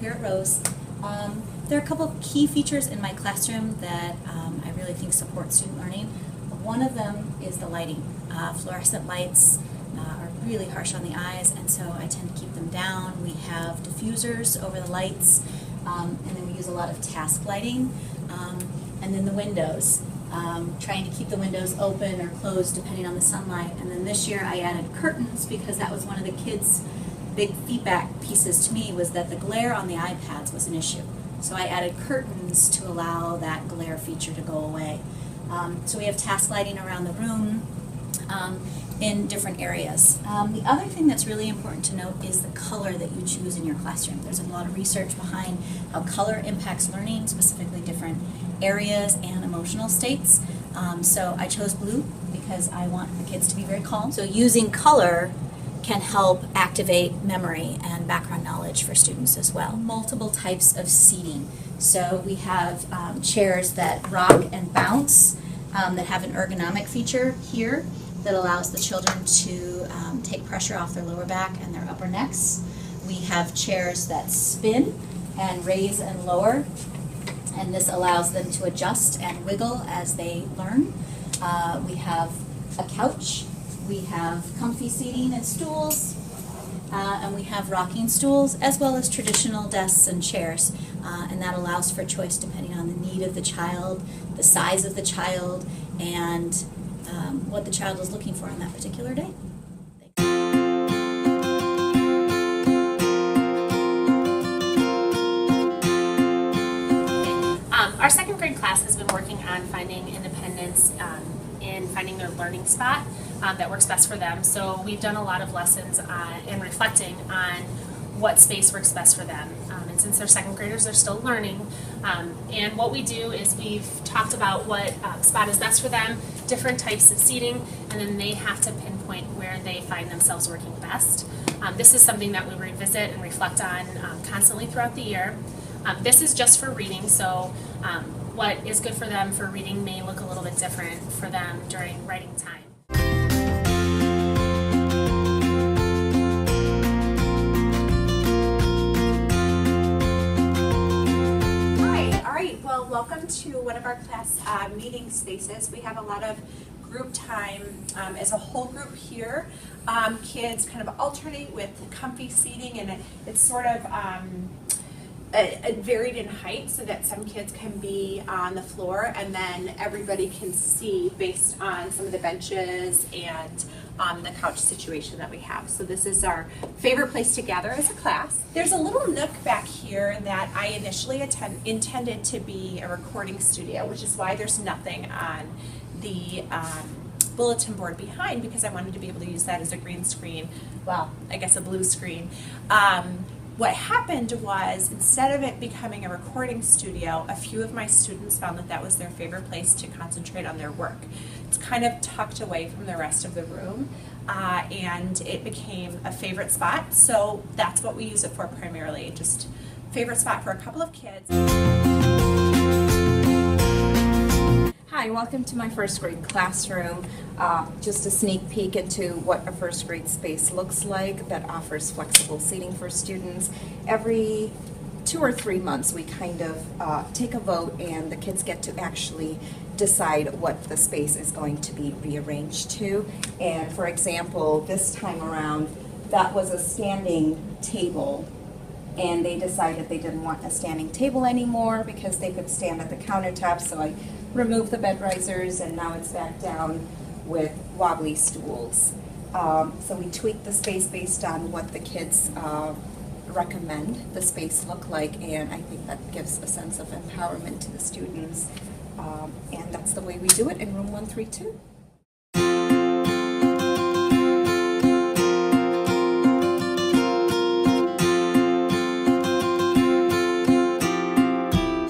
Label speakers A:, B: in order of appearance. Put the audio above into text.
A: here at Rose. There are a couple of key features in my classroom that I really think support student learning. One of them is the lighting. Fluorescent lights are really harsh on the eyes, and so I tend to keep them down. We have diffusers over the lights, and then we use a lot of task lighting. And then the windows, trying to keep the windows open or closed depending on the sunlight. And then this year I added curtains because that was one of the kids' big feedback pieces to me, was that the glare on the iPads was an issue. So I added curtains to allow that glare feature to go away. So we have task lighting around the room in different areas. The other thing that's really important to note is the color that you choose in your classroom. There's a lot of research behind how color impacts learning, specifically different areas and emotional states. So I chose blue because I want the kids to be very calm. So using color can help activate memory and background knowledge for students as well. Multiple types of seating. So we have chairs that rock and bounce that have an ergonomic feature here that allows the children to take pressure off their lower back and their upper necks. We have chairs that spin and raise and lower, and this allows them to adjust and wiggle as they learn. We have a couch. We have comfy seating and stools, and we have rocking stools, as well as traditional desks and chairs, and that allows for choice depending on the need of the child, the size of the child, and what the child is looking for on that particular day.
B: Our second grade class has been working on finding independence in finding their learning spot that works best for them. So we've done a lot of lessons and reflecting on what space works best for them. And since they're second graders, they're still learning. And what we do is we've talked about what spot is best for them, different types of seating, and then they have to pinpoint where they find themselves working best. This is something that we revisit and reflect on constantly throughout the year. This is just for reading, so what is good for them for reading may look a little bit different for them during writing time.
C: Well, welcome to one of our class meeting spaces. We have a lot of group time as a whole group here. Kids kind of alternate with comfy seating, and it's sort of varied in height so that some kids can be on the floor and then everybody can see based on some of the benches and the couch situation that we have. So this is our favorite place to gather as a class. There's a little nook back here that I initially intended to be a recording studio, which is why there's nothing on the bulletin board behind, because I wanted to be able to use that as a green screen, well, I guess a blue screen. What happened was, instead of it becoming a recording studio, a few of my students found that that was their favorite place to concentrate on their work. It's kind of tucked away from the rest of the room, and it became a favorite spot, so that's what we use it for primarily, just favorite spot for a couple of kids.
D: Hi, welcome to my first grade classroom. Just a sneak peek into what a first grade space looks like that offers flexible seating for students. Every 2 or 3 months we kind of take a vote and the kids get to actually decide what the space is going to be rearranged to. And for example, this time around, that was a standing table, and they decided they didn't want a standing table anymore because they could stand at the countertop, so I removed the bed risers and now it's back down with wobbly stools. So we tweaked the space based on what the kids recommend the space look like, and I think that gives a sense of empowerment to the students. And that's the way we do it in room 132.